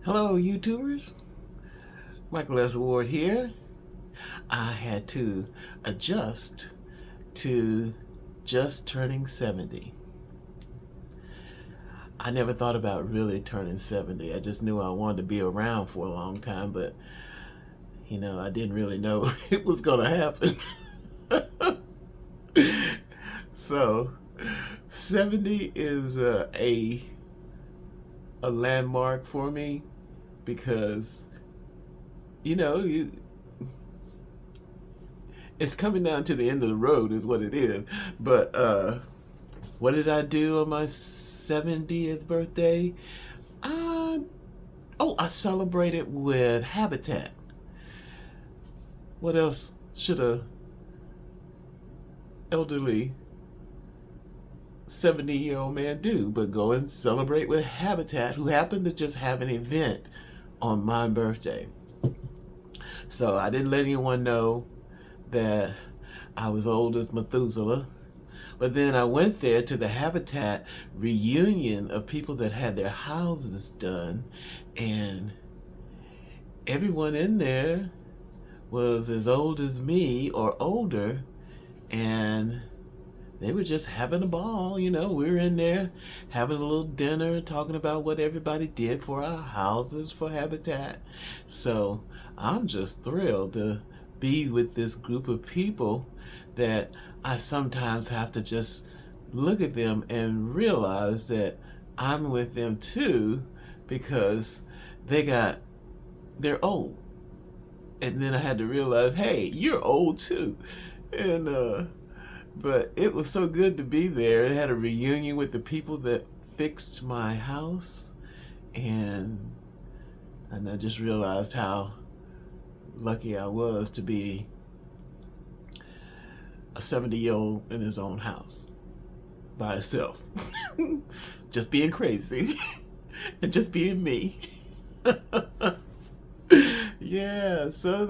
Hello, YouTubers. Michael S. Ward here. I had to adjust to just turning 70. I never thought about really turning 70. I just knew I wanted to be around for a long time, but I didn't really know it was going to happen. So, 70 is a landmark for me because you it's coming down to the end of the road is what it is. But what did I do on my 70th birthday? uh, I celebrated with Habitat. What else should a elderly 70-year-old man do but go and celebrate with Habitat, who happened to just have an event on my birthday? So I didn't let anyone know that I was old as Methuselah. But then I went there to the Habitat reunion of people that had their houses done, and everyone in there was as old as me or older, and they were just having a ball. We were in there having a little dinner, talking about what everybody did for our houses for Habitat. So I'm just thrilled to be with this group of people that I sometimes have to just look at them and realize that I'm with them too, because they're old. And then I had to realize, hey, you're old too. And but it was so good to be there. I had a reunion with the people that fixed my house, and I just realized how lucky I was to be a 70-year-old in his own house by himself. Just being crazy and just being me. Yeah, so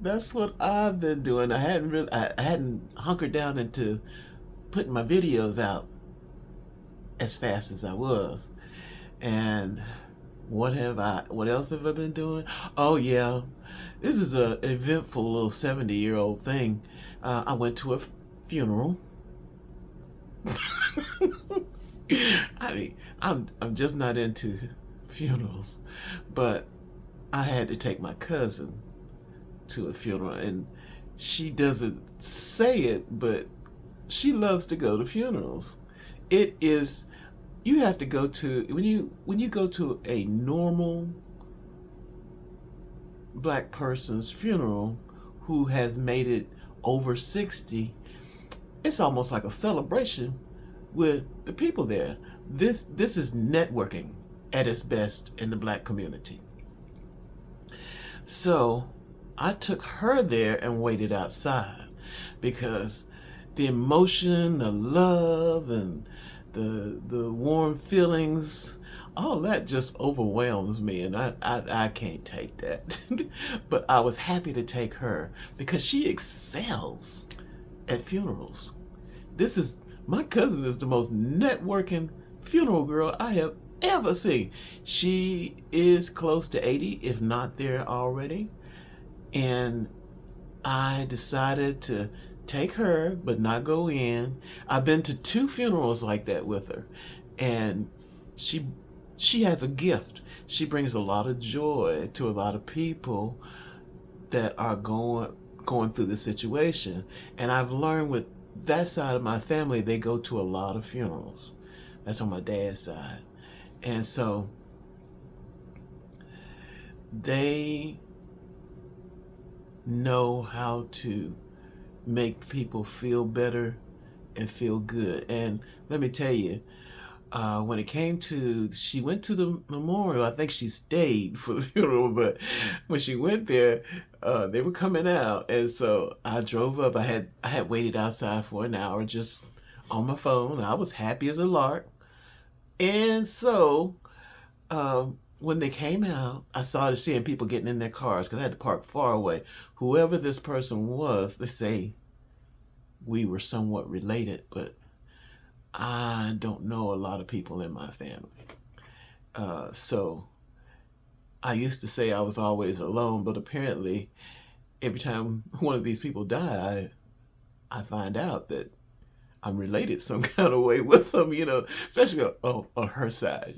that's what I've been doing. I hadn't hunkered down into putting my videos out as fast as I was. And what else have I been doing? Oh yeah, this is a eventful little 70-year-old thing. I went to a funeral. I mean, I'm just not into funerals, but I had to take my cousin to a funeral, and she doesn't say it, but she loves to go to funerals. It is You have to go to when you go to a normal black person's funeral who has made it over 60. It's almost like a celebration with the people there. This is networking at its best in the black community. So I took her there and waited outside because the emotion, the love, and the warm feelings, all that just overwhelms me, and I can't take that. But I was happy to take her because she excels at funerals. My cousin is the most networking funeral girl I have ever seen. She is close to 80, if not there already. And I decided to take her, but not go in. I've been to 2 funerals like that with her. And she has a gift. She brings a lot of joy to a lot of people that are going through the situation. And I've learned with that side of my family, they go to a lot of funerals. That's on my dad's side. And so they know how to make people feel better and feel good. And let me tell you, when it came to, she went to the memorial. I think she stayed for the funeral, but when she went there, they were coming out, and so I drove up. I had waited outside for an hour just on my phone. I was happy as a lark, and so when they came out, I started seeing people getting in their cars because I had to park far away. Whoever this person was, they say we were somewhat related, but I don't know a lot of people in my family. So I used to say I was always alone, but apparently every time one of these people die, I find out that I'm related some kind of way with them, especially on her side,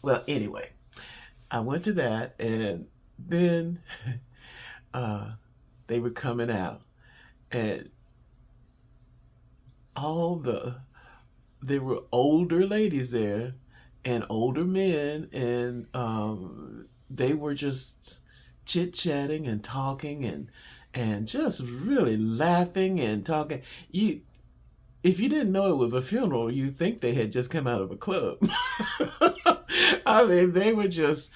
Well, anyway, I went to that, and then uh, they were coming out, and all there were older ladies there and older men, and they were just chit chatting and talking and just really laughing and talking. If you didn't know it was a funeral, you think they had just come out of a club. I mean, they were just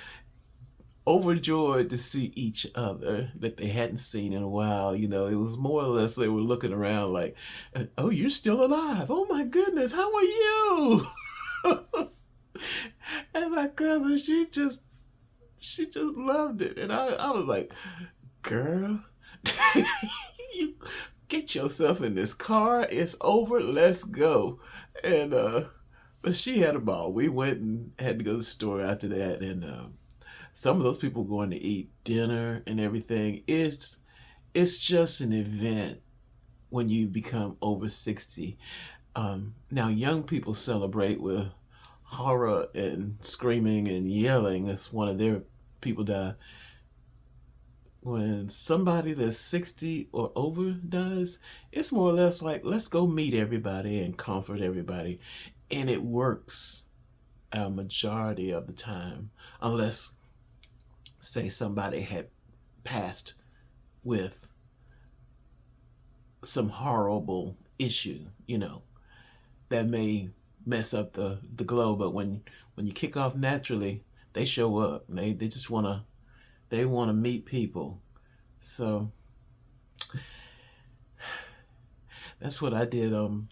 overjoyed to see each other that they hadn't seen in a while. It was more or less they were looking around like, "Oh, you're still alive. Oh my goodness, how are you?" And my cousin, she just loved it. And I was like, "Girl, you get yourself in this car. It's over. Let's go." And but she had a ball. We went and had to go to the store after that, and some of those people going to eat dinner and everything. It's just an event when you become over 60. Now, young people celebrate with horror and screaming and yelling. That's one of their people die. When somebody that's 60 or over dies, it's more or less like, let's go meet everybody and comfort everybody. And it works a majority of the time, unless, say, somebody had passed with some horrible issue, that may mess up the glow. But when you kick off naturally, they show up. They just wanna meet people. So that's what I did on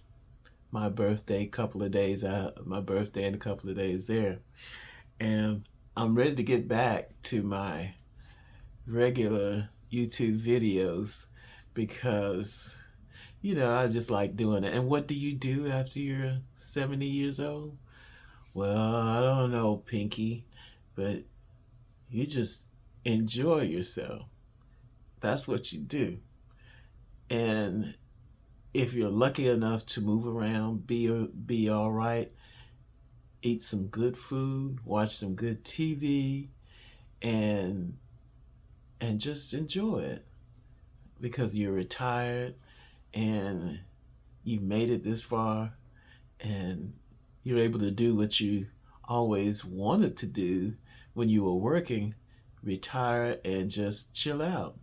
my birthday. Couple of days out, my birthday and a couple of days there, and I'm ready to get back to my regular YouTube videos because I just like doing it. And what do you do after you're 70 years old? Well, I don't know, Pinky, but you just enjoy yourself. That's what you do. And if you're lucky enough to move around, be all right, eat some good food, watch some good TV, and just enjoy it because you're retired and you've made it this far, and you're able to do what you always wanted to do when you were working. Retire and just chill out,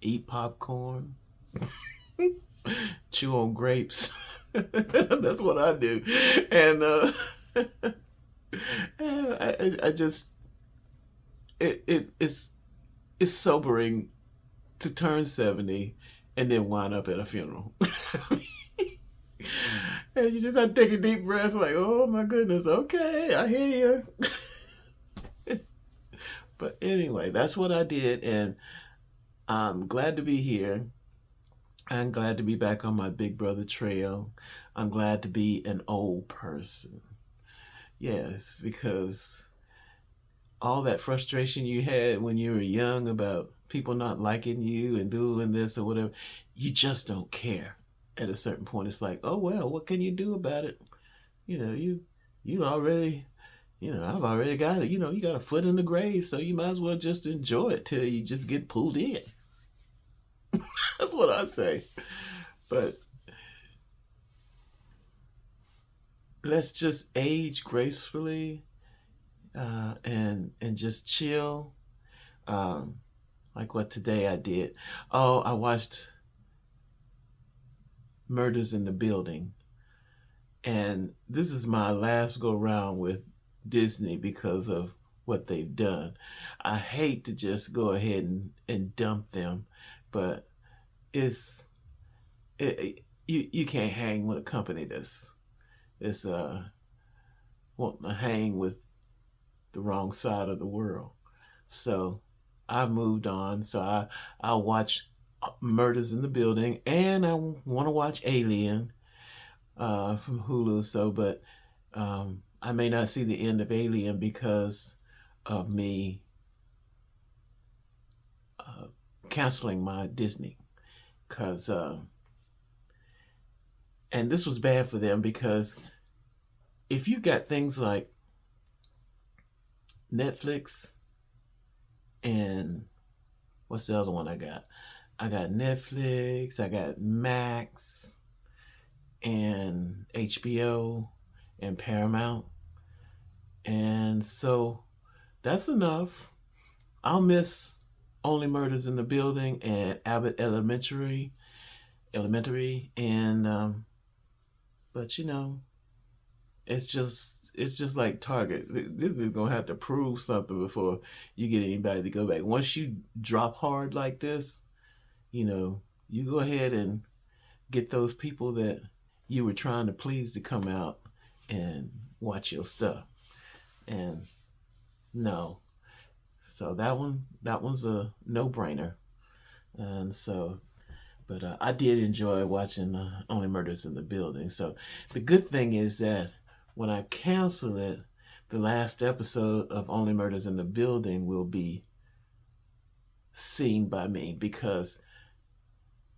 eat popcorn, chew on grapes. That's what I do. And I just it's sobering to turn 70 and then wind up at a funeral. And you just have to take a deep breath, like, oh my goodness, okay, I hear you. But anyway, that's what I did, and I'm glad to be here. I'm glad to be back on my Big Brother trail. I'm glad to be an old person. Yes, because all that frustration you had when you were young about people not liking you and doing this or whatever, you just don't care. At a certain point, it's like, oh well, what can you do about it? You already, I've already got it. You got a foot in the grave, so you might as well just enjoy it till you just get pulled in. That's what I say. But let's just age gracefully, and just chill. Like what today I did. Oh, I watched Murders in the Building, and this is my last go round with Disney because of what they've done. I hate to just go ahead and dump them, but it's you can't hang with a company that's wanting to hang with the wrong side of the world. So I've moved on. So I'll watch Murders in the Building, and I want to watch Alien from Hulu. So, but I may not see the end of Alien because of me canceling my Disney, because and this was bad for them, because if you got things like Netflix and what's the other one I got? I got Netflix, I got Max and HBO and Paramount. And so that's enough. I'll miss Only Murders in the Building and Abbott Elementary, and but it's just like Target. This is gonna have to prove something before you get anybody to go back. Once you drop hard like this, you go ahead and get those people that you were trying to please to come out and watch your stuff. And no, so that one's a no-brainer. And so, but I did enjoy watching Only Murders in the Building. So the good thing is that when I cancel it, the last episode of Only Murders in the Building will be seen by me, because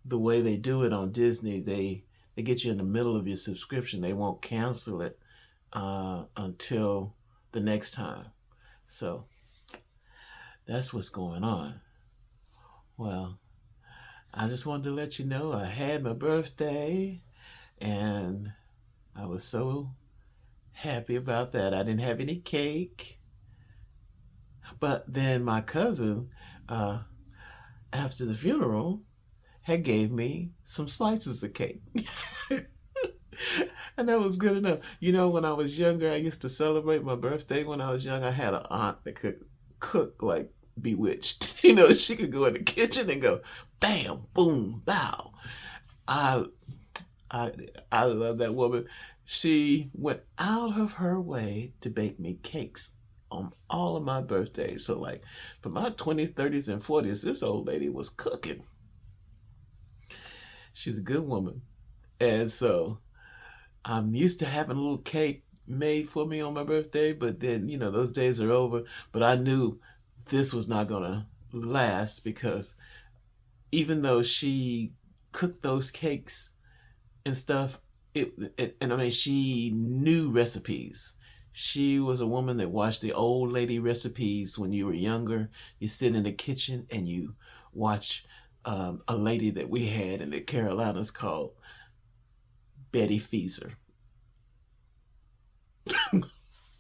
the way they do it on Disney, they get you in the middle of your subscription. They won't cancel it until the next time. So that's what's going on. Well, I just wanted to let you know I had my birthday, and I was so happy about that. I didn't have any cake, but then my cousin, after the funeral, had gave me some slices of cake. And that was good enough. When I was younger, I used to celebrate my birthday. When I was young, I had an aunt that could cook like bewitched. She could go in the kitchen and go, bam, boom, bow. I I I love that woman. She went out of her way to bake me cakes on all of my birthdays. So like for my 20s, 30s, and 40s, this old lady was cooking. She's a good woman. And so I'm used to having a little cake made for me on my birthday, but then, those days are over. But I knew this was not going to last, because even though she cooked those cakes and stuff, and I mean, she knew recipes. She was a woman that watched the old lady recipes when you were younger. You sit in the kitchen and you watch a lady that we had in the Carolinas called Betty Feezer.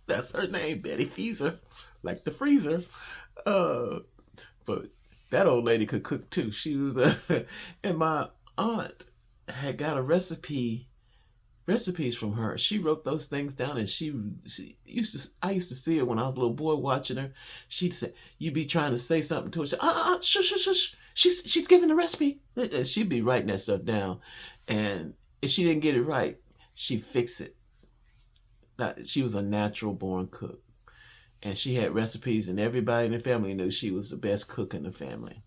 That's her name, Betty Feezer, like the freezer. Uh, but that old lady could cook too. She was and my aunt had got recipes from her. She wrote those things down, and she I used to see her when I was a little boy watching her. She'd say, you'd be trying to say something to her. Shush, shush, shush. She's giving the recipe. And she'd be writing that stuff down. And if she didn't get it right, she'd fix it. She was a natural born cook. And she had recipes, and everybody in the family knew she was the best cook in the family.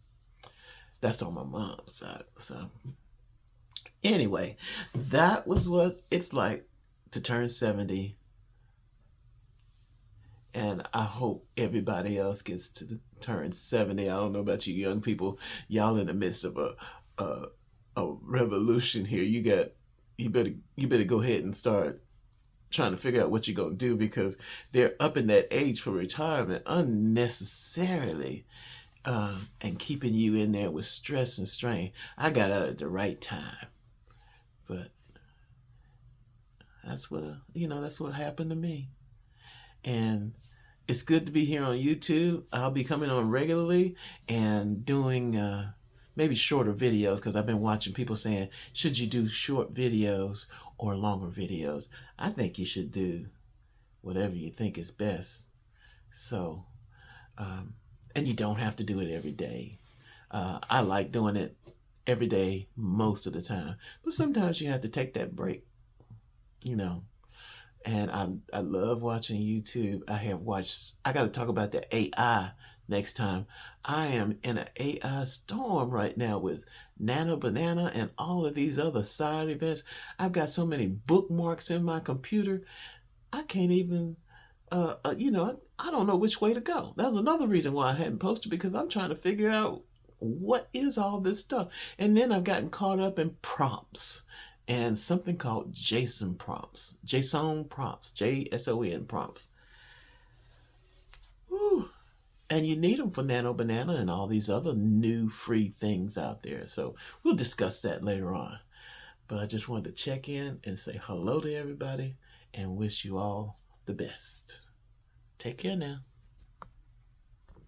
That's on my mom's side. So anyway, that was what it's like to turn 70. And I hope everybody else gets to turn 70. I don't know about you young people. Y'all in the midst of a revolution here. You better go ahead and start trying to figure out what you're going to do, because they're up in that age for retirement unnecessarily, and keeping you in there with stress and strain. I got out at the right time, but that's what happened to me. And it's good to be here on YouTube. I'll be coming on regularly and doing maybe shorter videos, because I've been watching people saying, should you do short videos or longer videos? I think you should do whatever you think is best. So, and you don't have to do it every day. I like doing it every day most of the time, but sometimes you have to take that break, And I love watching YouTube. I got to talk about the AI next time. I am in an AI storm right now with Nano Banana and all of these other side events. I've got so many bookmarks in my computer. I can't even, I don't know which way to go. That's another reason why I hadn't posted, because I'm trying to figure out what is all this stuff. And then I've gotten caught up in prompts and something called JSON prompts. JSON prompts. JSON prompts. Whew. And you need them for Nano Banana and all these other new free things out there. So we'll discuss that later on. But I just wanted to check in and say hello to everybody and wish you all the best. Take care now.